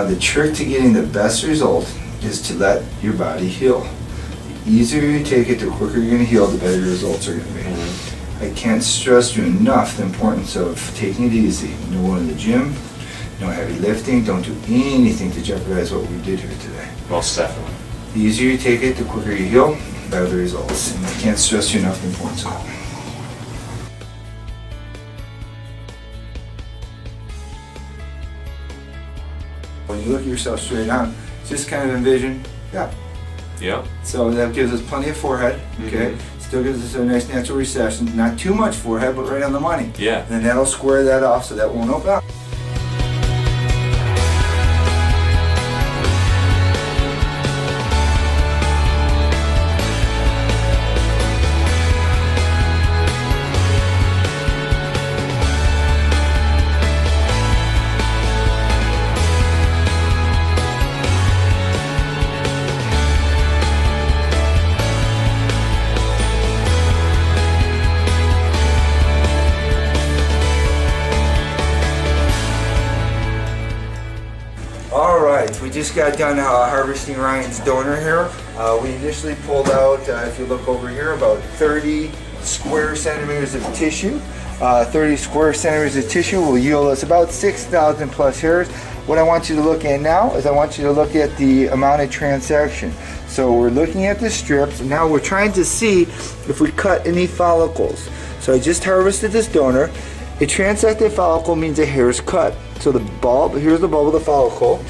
Now the trick to getting the best result is to let your body heal. The easier you take it, the quicker you're going to heal, the better your results are going to be. I can't stress to you enough the importance of taking it easy. No going to the gym, no heavy lifting, don't do anything to jeopardize what we did here today. Most definitely. The easier you take it, the quicker you heal, the better the results. And I can't stress to you enough the importance of it. When you look at yourself straight on, just kind of envision, yeah. Yep. So that gives us plenty of forehead, okay? Still gives us a nice natural recession, not too much forehead, but right on the money. Yeah. And then that'll square that off so that won't open up. Alright, we just got done harvesting Ryan's donor here. We initially pulled out, if you look over here, about 30 square centimeters of tissue. 30 square centimeters of tissue will yield us about 6,000 plus hairs. What I want you to look at now is I want you to look at the amount of transaction. So we're looking at the strips, and now we're trying to see if we cut any follicles. So I just harvested this donor. A transected follicle means a hair is cut. So the bulb, here's the bulb of the follicle,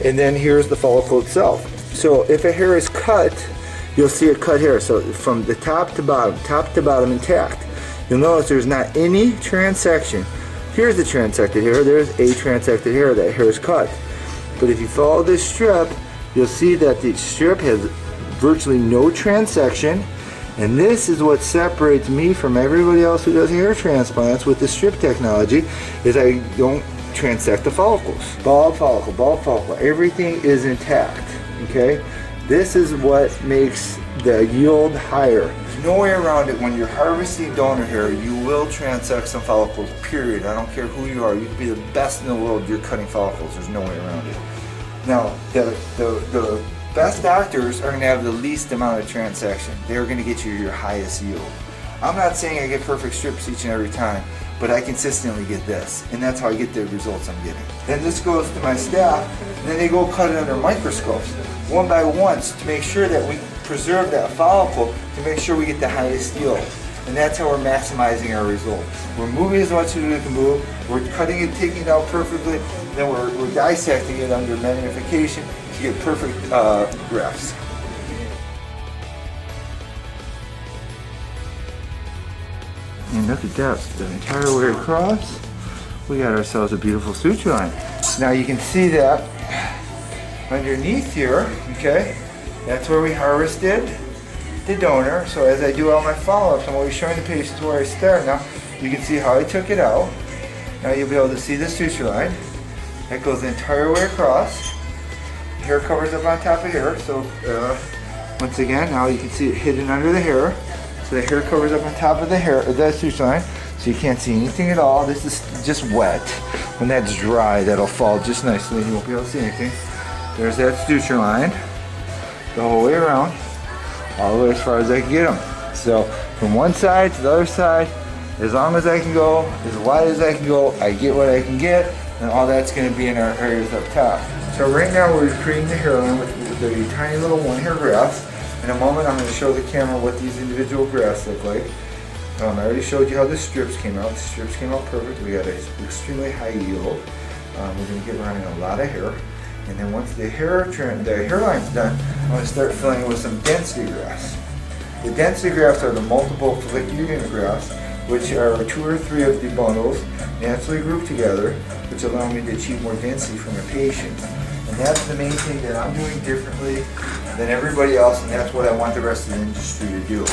and then here's the follicle itself. So if a hair is cut, you'll see a cut hair. So from the top to bottom intact. You'll notice there's not any transection. Here's the transected hair, there's a transected hair, that hair is cut. But if you follow this strip, you'll see that the strip has virtually no transection. And this is what separates me from everybody else who does hair transplants with the strip technology, is I don't transect the follicles. Bulb follicle, everything is intact, okay? This is what makes the yield higher. There's no way around it. When you're harvesting donor hair, you will transect some follicles, period. I don't care who you are. You could be the best in the world, you're cutting follicles. There's no way around it. Now, the best doctors are going to have the least amount of transection. They're going to get you your highest yield. I'm not saying I get perfect strips each and every time, but I consistently get this, and that's how I get the results I'm getting. Then this goes to my staff, and then they go cut it under microscopes, one by one, to make sure that we preserve that follicle, to make sure we get the highest yield. And that's how we're maximizing our result. We're moving as much as we can move, we're cutting it, taking it out perfectly, then we're dissecting it under magnification to get perfect grafts. And look at that, the entire way across, we got ourselves a beautiful suture line. Now you can see that underneath here, okay, that's where we harvested the donor. So as I do all my follow-ups, I'm always showing the patients where I start. Now you can see how I took it out. Now you'll be able to see the suture line. That goes the entire way across. Hair covers up on top of hair. So once again, now you can see it hidden under the hair. So the hair covers up on top of the hair, the suture line, so you can't see anything at all. This is just wet. When that's dry, that'll fall just nicely and you won't be able to see anything. There's that suture line, the whole way around, all the way as far as I can get them. So from one side to the other side, as long as I can go, as wide as I can go, I get what I can get, and all that's going to be in our areas up top. So right now we're creating the hairline with the tiny little one hair grafts. In a moment I'm going to show the camera what these individual grafts look like. I already showed you how the strips came out. The strips came out perfect. We got an extremely high yield. We're going to get running a lot of hair. And then once the hairline's done, I'm going to start filling it with some density grafts. The density grafts are the multiple follicular unit grafts, which are 2 or 3 of the bundles naturally grouped together, which allow me to achieve more density from a patient. And that's the main thing that I'm doing differently than everybody else, and that's what I want the rest of the industry to do.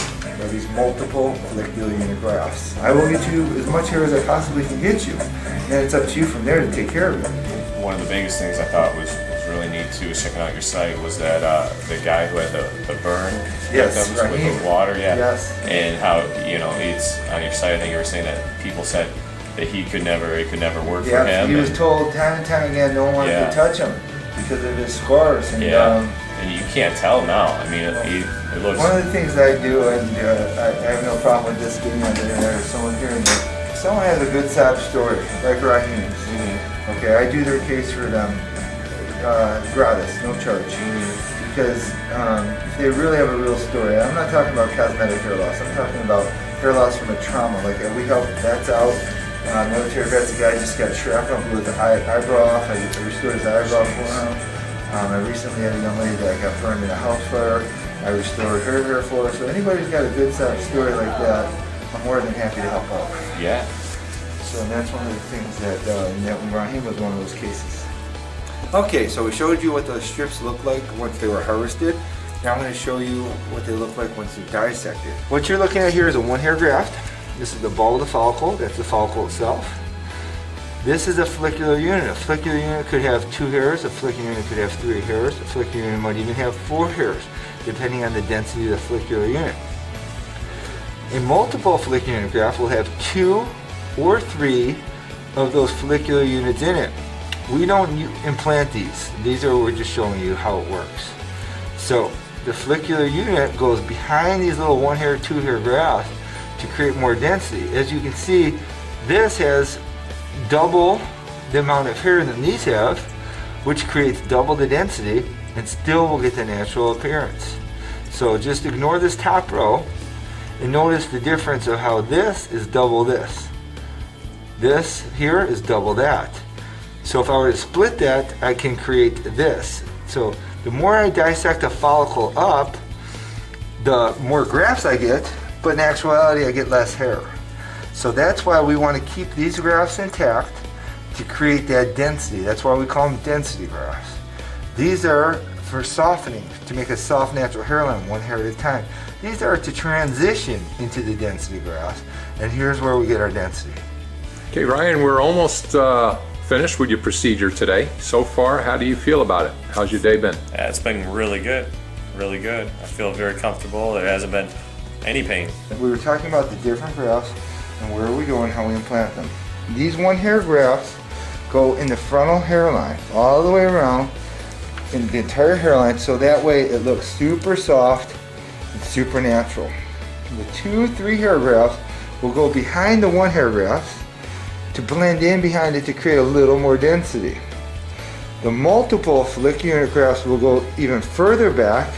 These multiple follicular unit grafts. I will get you as much hair as I possibly can get you, and it's up to you from there to take care of it. One of the biggest things I thought was really neat too, was checking out your site, was that the guy who had the burn victims with the water, Yes. And how, you know, it's on your site. I think you were saying that people said that it could never work for him. He was told time and time again no one wanted to touch him. because of his scars. And, and you can't tell now. I mean, it looks... One of the things I do, and I have no problem with this getting on the internet or someone hearing it, if someone has a good sob story, like Raheem's, okay, I do their case for them, gratis, no charge. Because if they really have a real story, I'm not talking about cosmetic hair loss, I'm talking about hair loss from a trauma. Like we help vets out, military vets, a guy just got shrapnel, blew his eyebrow off, I restored his eyebrow for him. I recently had a young lady that got burned in a house fire. I restored her hair for her. So anybody's got a good story like that, I'm more than happy to help out. Yeah. So that's one of the things that Raheem was one of those cases. Okay, so we showed you what those strips look like once they were harvested. Now I'm going to show you what they look like once they're dissected. What you're looking at here is a one-hair graft. This is the ball of the follicle. That's the follicle itself. This is a follicular unit. A follicular unit could have 2 hairs, a follicular unit could have 3 hairs, a follicular unit might even have 4 hairs, depending on the density of the follicular unit. A multiple follicular unit graft will have 2 or 3 of those follicular units in it. We don't implant these. These are, we're just showing you how it works. So the follicular unit goes behind these little 1-hair, 2-hair grafts to create more density. As you can see, this has double the amount of hair than these have, which creates double the density, and still will get the natural appearance. So just ignore this top row and notice the difference of how this is double this. This here is double that. So if I were to split that, I can create this. So the more I dissect a follicle up, the more grafts I get, but in actuality I get less hair. So that's why we want to keep these grafts intact to create that density. That's why we call them density grafts. These are for softening, to make a soft natural hairline, 1 hair at a time. These are to transition into the density grafts, and here's where we get our density. Okay, Ryan, we're almost finished with your procedure today. So far, how do you feel about it? How's your day been? It's been really good, really good. I feel very comfortable. There hasn't been any pain. We were talking about the different grafts and where we go and how we implant them. These 1-hair grafts go in the frontal hairline all the way around in the entire hairline, so that way it looks super soft and super natural. The 2, 3-hair grafts will go behind the 1-hair grafts to blend in behind it to create a little more density. The multiple follicular unit grafts will go even further back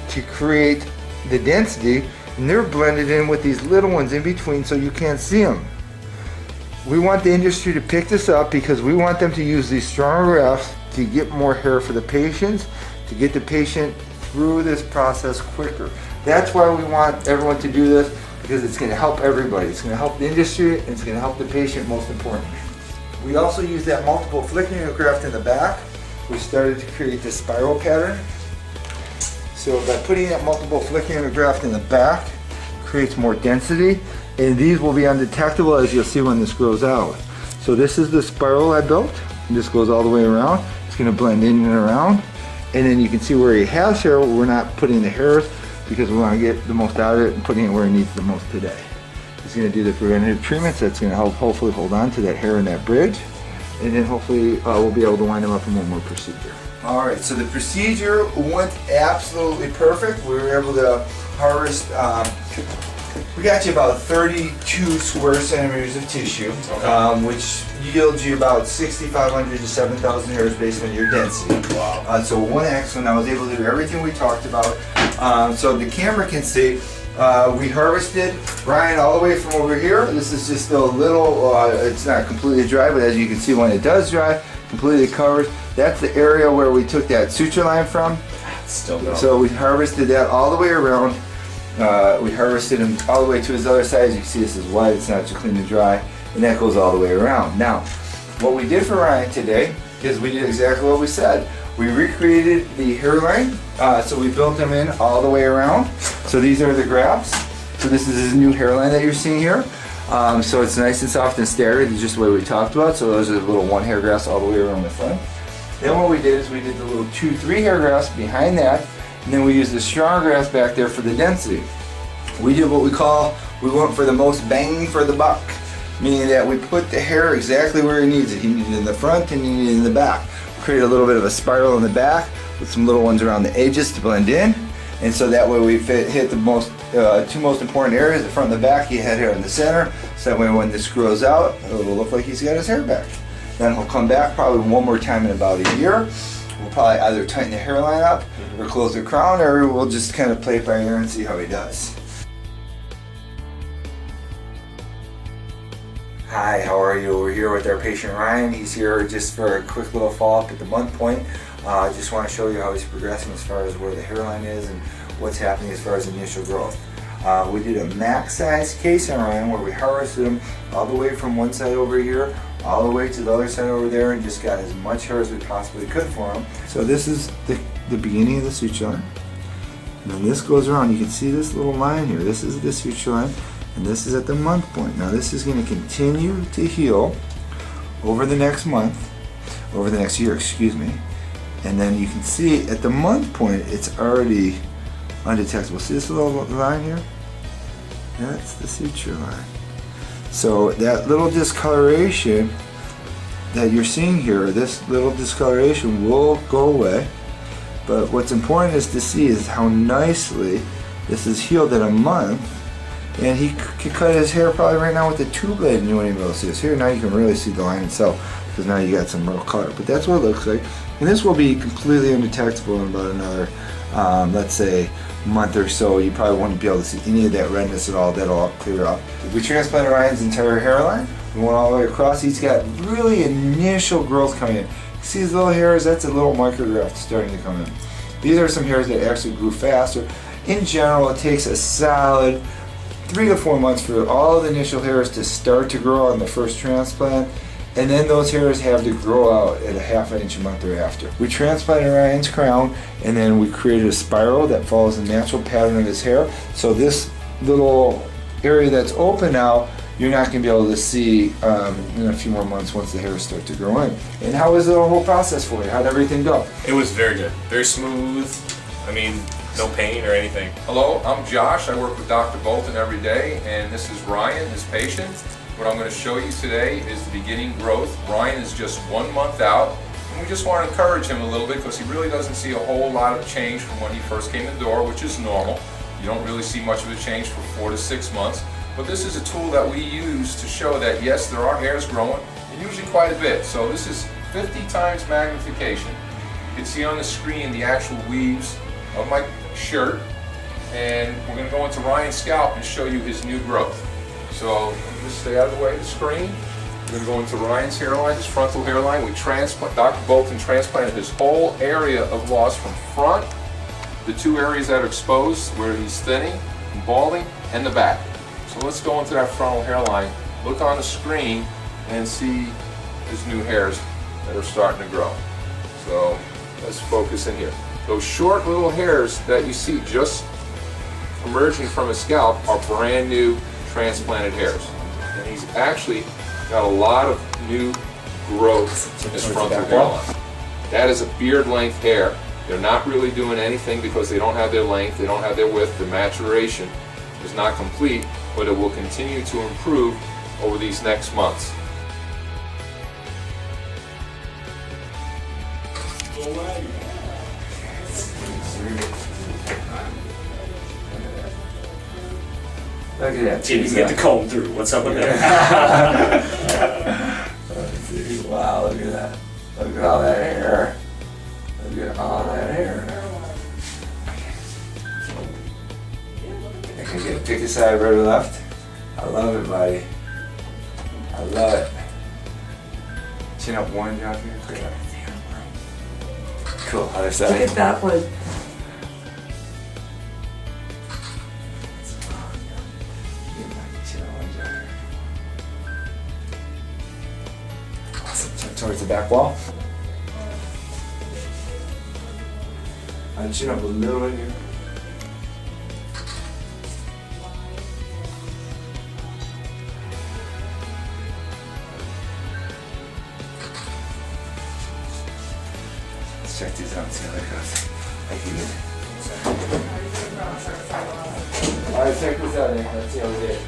to create the density, and they're blended in with these little ones in between so you can't see them. We want the industry to pick this up because we want them to use these stronger grafts to get more hair for the patients, to get the patient through this process quicker. That's why we want everyone to do this, because it's going to help everybody. It's going to help the industry and it's going to help the patient most importantly. We also use that multiple follicular unit graft in the back. We started to create this spiral pattern. So by putting that multiple follicular unit graft in the back, creates more density, and these will be undetectable as you'll see when this grows out. So this is the spiral I built. This goes all the way around. It's going to blend in and around, and then you can see where he has hair. We're not putting the hairs because we want to get the most out of it and putting it where it needs the most today. It's going to do the preventative treatments that's going to help hopefully hold on to that hair in that bridge, and then hopefully we'll be able to wind them up in one more procedure. Alright, so the procedure went absolutely perfect. We were able to harvest, we got you about 32 square centimeters of tissue, which yields you about 6,500 to 7,000 hairs based on your density. Wow. So one excellent, I was able to do everything we talked about. So the camera can see, we harvested Ryan all the way from over here. This is just a little, it's not completely dry, but as you can see when it does dry, completely covers. That's the area where we took that suture line from. Still go. So we harvested that all the way around. We harvested him all the way to his other side. As you can see, this is wide, it's not too clean and dry, and that goes all the way around. Now, what we did for Ryan today is we did exactly what we said. We recreated the hairline, so we built them in all the way around. So these are the grafts. So this is his new hairline that you're seeing here. So it's nice and soft and staggered, it's just the way we talked about. So those are the little 1-hair grafts all the way around the front. Then what we did is we did the little 2, 3-hair grafts behind that, and then we used the strong grafts back there for the density. We did what we went for the most bang for the buck, meaning that we put the hair exactly where he needs it. He needed it in the front and he needed it in the back. create a little bit of a spiral in the back with some little ones around the edges to blend in. And so that way we hit the two most important areas, the front and the back. He had hair in the center, so that way when this grows out, it will look like he's got his hair back. Then he'll come back probably one more time in about a year. We'll probably either tighten the hairline up or close the crown, or we'll just kind of play it by ear and see how he does. Hi, how are you? We're here with our patient Ryan. He's here just for a quick little follow-up at the month point. I just want to show you how he's progressing as far as where the hairline is and what's happening as far as initial growth. We did a max size case on Ryan where we harvested him all the way from one side over here all the way to the other side over there and just got as much hair as we possibly could for him. So this is the beginning of the suture line. And then this goes around. You can see this little line here. This is the suture line, and this is at the month point. Now this is going to continue to heal over the next month, over the next year, excuse me. And then you can see at the month point it's already undetectable. See this little line here? That's the suture line. So that little discoloration that you're seeing here, this little discoloration will go away. But what's important is to see is how nicely this is healed in a month. And he could cut his hair probably right now with a 2-blade and you wouldn't even be able to see this. Here now you can really see the line itself because now you got some real color. But that's what it looks like. And this will be completely undetectable in about another, let's say, month or so. You probably won't be able to see any of that redness at all. That'll all clear up. We transplanted Ryan's entire hairline. We went all the way across. He's got really initial growth coming in. See these little hairs? That's a little micrograft starting to come in. These are some hairs that actually grew faster. In general, it takes a solid 3 to 4 months for all the initial hairs to start to grow on the first transplant. And then those hairs have to grow out at a ½ inch a month thereafter. We transplanted Ryan's crown and then we created a spiral that follows the natural pattern of his hair. So this little area that's open now, you're not going to be able to see in a few more months once the hairs start to grow in. And how was the whole process for you? How'd everything go? It was very good. Very smooth. I mean, no pain or anything. Hello, I'm Josh. I work with Dr. Bolton every day, and this is Ryan, his patient. What I'm going to show you today is the beginning growth. Ryan is just 1 month out, and we just want to encourage him a little bit because he really doesn't see a whole lot of change from when he first came in the door, which is normal. You don't really see much of a change for 4 to 6 months. But this is a tool that we use to show that yes, there are hairs growing, and usually quite a bit. So this is 50 times magnification. You can see on the screen the actual weaves of my shirt, and we're going to go into Ryan's scalp and show you his new growth. So just stay out of the way of the screen. We're going to go into Ryan's hairline, his frontal hairline. Dr. Bolton transplanted his whole area of loss from front, the 2 areas that are exposed where he's thinning and balding, and the back. So let's go into that frontal hairline, look on the screen, and see his new hairs that are starting to grow. So let's focus in here. Those short little hairs that you see just emerging from his scalp are brand new transplanted hairs. And he's actually got a lot of new growth in his frontal hairline. That is a beard length hair. They're not really doing anything because they don't have their length, they don't have their width. The maturation is not complete, but it will continue to improve over these next months. Look at that. You can get the comb through. What's up with that? Let's see. Wow, look at that. Look at all that hair. Look at all that hair. I can get pick a side, right or left. I love it, buddy. I love it. Chin up one, Josh. Cool. Other side. Look at that one. Towards the back wall. I'll chin up a little bit here. Let's check these out and see how that goes. Thank you. Alright, check this out, Nick. Let's see how we did.